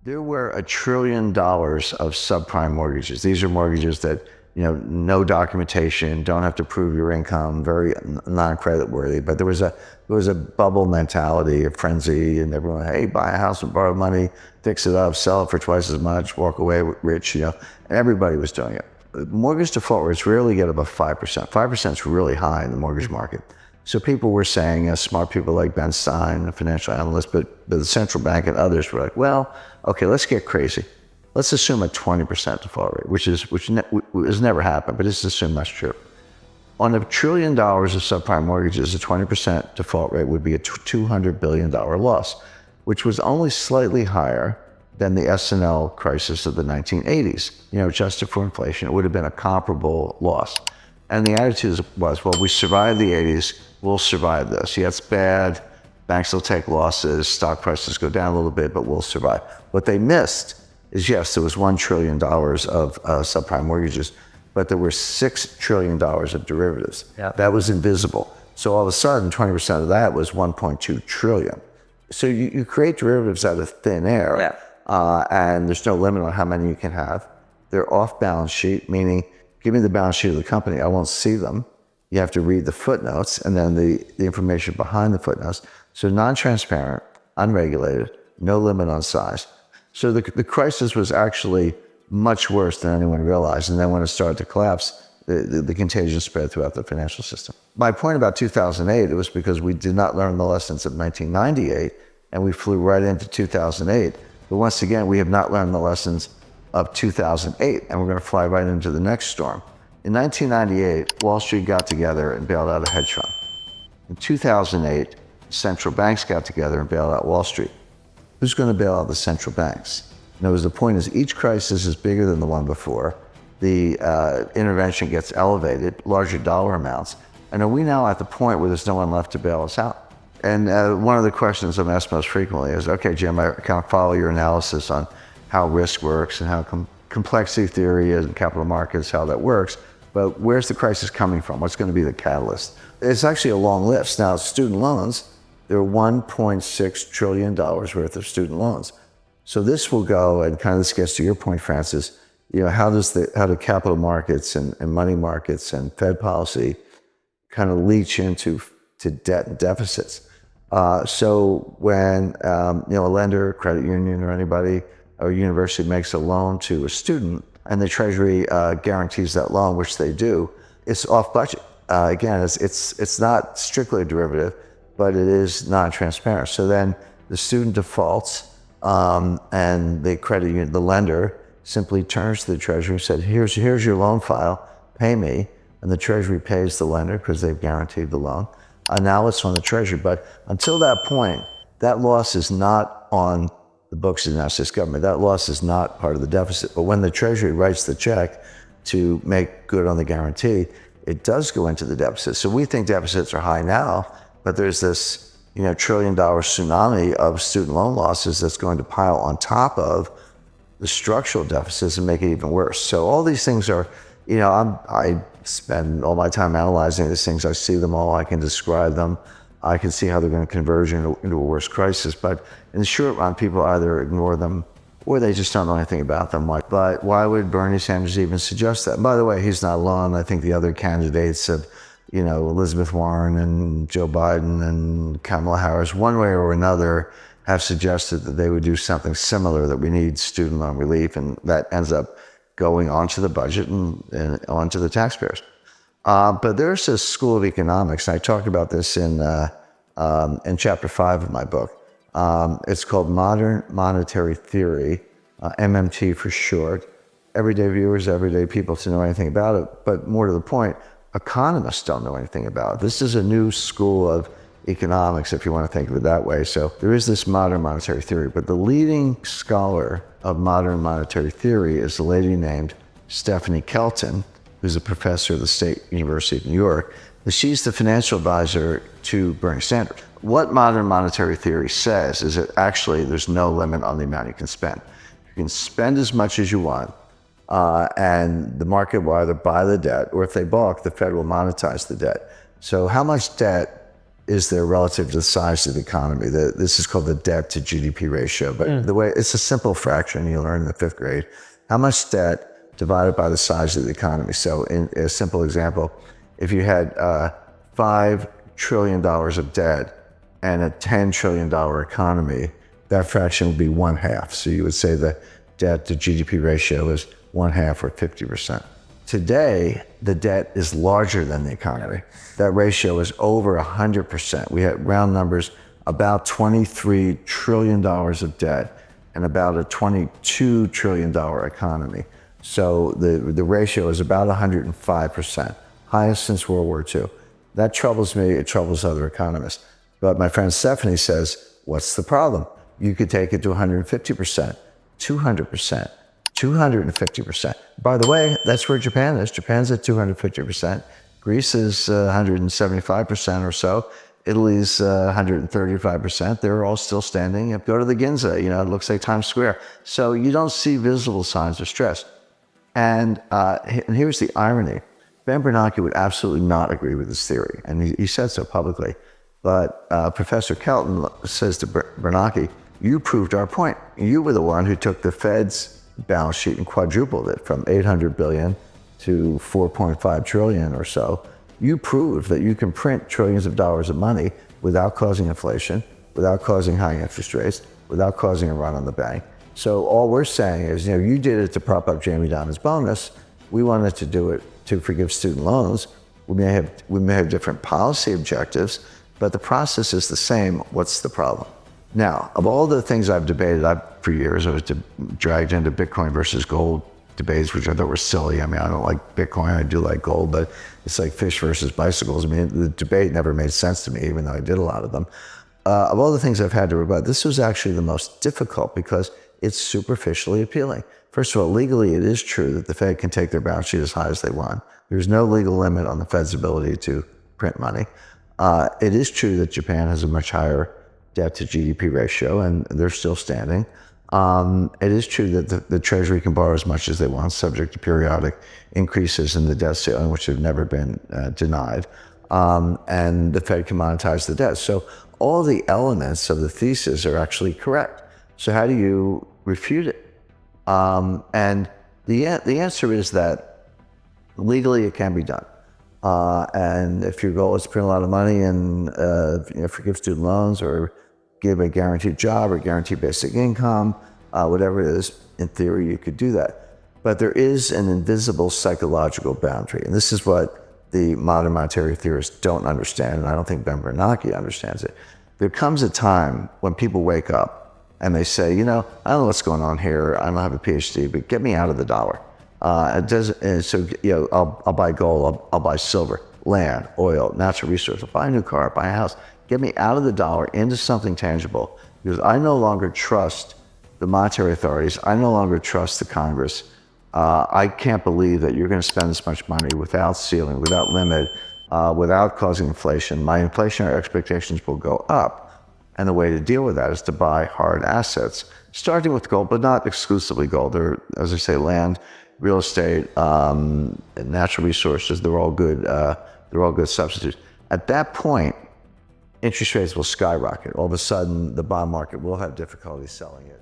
There were $1 trillion of subprime mortgages. These are mortgages that, no documentation, don't have to prove your income, very non-credit worthy. But there was a bubble mentality, a frenzy, and everyone, hey, buy a house and borrow money, fix it up, sell it for twice as much, walk away rich, and everybody was doing it. Mortgage default rates rarely get above 5%. 5% is really high in the mortgage market. So people were saying, smart people like Ben Stein, a financial analyst, but the central bank and others were like, well, okay, let's get crazy. Let's assume a 20% default rate, which has never happened, but let's assume that's true. On $1 trillion of subprime mortgages, a 20% default rate would be a $200 billion loss, which was only slightly higher than the S&L crisis of the 1980s. Adjusted for inflation, it would have been a comparable loss. And the attitude was, well, we survived the 80s, we'll survive this. Yeah, it's bad, banks will take losses, stock prices go down a little bit, but we'll survive. What they missed is, yes, there was $1 trillion of subprime mortgages, but there were $6 trillion of derivatives. Yeah. That was invisible. So all of a sudden, 20% of that was $1.2 trillion. So you create derivatives out of thin air, and there's no limit on how many you can have. They're off balance sheet, meaning give me the balance sheet of the company, I won't see them. You have to read the footnotes and then the information behind the footnotes. So non-transparent, unregulated, no limit on size. So the crisis was actually much worse than anyone realized. And then when it started to collapse, the contagion spread throughout the financial system. My point about 2008, it was because we did not learn the lessons of 1998 and we flew right into 2008. But once again, we have not learned the lessons of 2008 and we're going to fly right into the next storm. In 1998, Wall Street got together and bailed out a hedge fund. In 2008, central banks got together and bailed out Wall Street. Who's going to bail out the central banks? In other words, the point is each crisis is bigger than the one before. The intervention gets elevated, larger dollar amounts. And are we now at the point where there's no one left to bail us out? And one of the questions I'm asked most frequently is, okay, Jim, I kind of follow your analysis on how risk works and how complexity theory is in capital markets, how that works. But where's the crisis coming from? What's going to be the catalyst? It's actually a long list. Now, student loans, there are $1.6 trillion worth of student loans. So this will go, and kind of this gets to your point, Francis, how do capital markets and money markets and Fed policy kind of leach into debt and deficits? So when a lender, credit union, or anybody or university makes a loan to a student, and the Treasury guarantees that loan, which they do, it's off budget. Again, it's not strictly a derivative, but it is non-transparent. So then the student defaults, and the credit union, the lender, simply turns to the Treasury and said, here's your loan file, pay me. And the Treasury pays the lender because they've guaranteed the loan. Now it's on the Treasury. But until that point, that loss is not on the books of the United States government. That loss is not part of the deficit. But when the Treasury writes the check to make good on the guarantee, it does go into the deficit. So we think deficits are high now, but there's this $1 trillion tsunami of student loan losses that's going to pile on top of the structural deficits and make it even worse. So all these things are, I spend all my time analyzing these things. I see them all. I can describe them. I can see how they're going to converge into a worse crisis. But in the short run, people either ignore them or they just don't know anything about them. But why would Bernie Sanders even suggest that? And by the way, he's not alone. I think the other candidates of, Elizabeth Warren and Joe Biden and Kamala Harris, one way or another, have suggested that they would do something similar, that we need student loan relief, and that ends up going onto the budget and onto the taxpayers. But there's a school of economics, and I talked about this in chapter 5 of my book. It's called Modern Monetary Theory, MMT for short. Everyday viewers, everyday people to know anything about it, but more to the point, economists don't know anything about it. This is a new school of economics, if you want to think of it that way. So there is this modern monetary theory, but the leading scholar of modern monetary theory is a lady named Stephanie Kelton, who's a professor at the State University of New York. She's the financial advisor to Bernie Sanders. What modern monetary theory says is that actually there's no limit on the amount you can spend. You can spend as much as you want, and the market will either buy the debt, or if they balk, the Fed will monetize the debt. So how much debt is there relative to the size of the economy. This is called the debt to GDP ratio. But the way it's a simple fraction you learn in the 5th grade. How much debt divided by the size of the economy? So in a simple example, if you had $5 trillion of debt and a $10 trillion economy, that fraction would be 1/2. So you would say the debt to GDP ratio is 1/2 or 50%. Today, the debt is larger than the economy. That ratio is over 100%. We had round numbers, about $23 trillion of debt and about a $22 trillion economy. So the ratio is about 105%, highest since World War II. That troubles me, it troubles other economists. But my friend Stephanie says, what's the problem? You could take it to 150%, 200%, 250%. By the way, that's where Japan is. Japan's at 250%. Greece is 175% or so. Italy's 135%. They're all still standing. Go to the Ginza, it looks like Times Square. So you don't see visible signs of stress. And here's the irony. Ben Bernanke would absolutely not agree with this theory, and he said so publicly. But Professor Kelton says to Bernanke, you proved our point. You were the one who took the Fed's balance sheet and quadrupled it from 800 billion to 4.5 trillion or so. You proved that you can print trillions of dollars of money without causing inflation, without causing high interest rates, without causing a run on the bank. So all we're saying is, you did it to prop up Jamie Dimon's bonus. We wanted to do it to forgive student loans. We may have different policy objectives, but the process is the same. What's the problem? Now, of all the things I've debated, for years, I was dragged into Bitcoin versus gold debates, which I thought were silly. I don't like Bitcoin, I do like gold, but it's like fish versus bicycles. The debate never made sense to me, even though I did a lot of them. Of all the things I've had to rebut, this was actually the most difficult because it's superficially appealing. First of all, legally, it is true that the Fed can take their balance sheet as high as they want. There's no legal limit on the Fed's ability to print money. It is true that Japan has a much higher debt to GDP ratio, and they're still standing. It is true that the Treasury can borrow as much as they want, subject to periodic increases in the debt ceiling, which have never been denied. And the Fed can monetize the debt. So all the elements of the thesis are actually correct. So how do you refute it? And the answer is that legally it can be done. And if your goal is to print a lot of money and forgive student loans or give a guaranteed job or guarantee basic income, whatever it is, in theory you could do that. But there is an invisible psychological boundary. And this is what the modern monetary theorists don't understand, and I don't think Ben Bernanke understands it. There comes a time when people wake up and they say, I don't know what's going on here. I don't have a PhD, but get me out of the dollar. I'll buy gold, I'll buy silver, land, oil, natural resources, I'll buy a new car, buy a house. Get me out of the dollar into something tangible, because I no longer trust the monetary authorities. I no longer trust the Congress. I can't believe that you're going to spend this much money without ceiling, without limit, without causing inflation. My inflationary expectations will go up. And the way to deal with that is to buy hard assets, starting with gold, but not exclusively gold. There, as I say, land, real estate, natural resources, they're all good substitutes. At that point, interest rates will skyrocket. All of a sudden, the bond market will have difficulty selling it.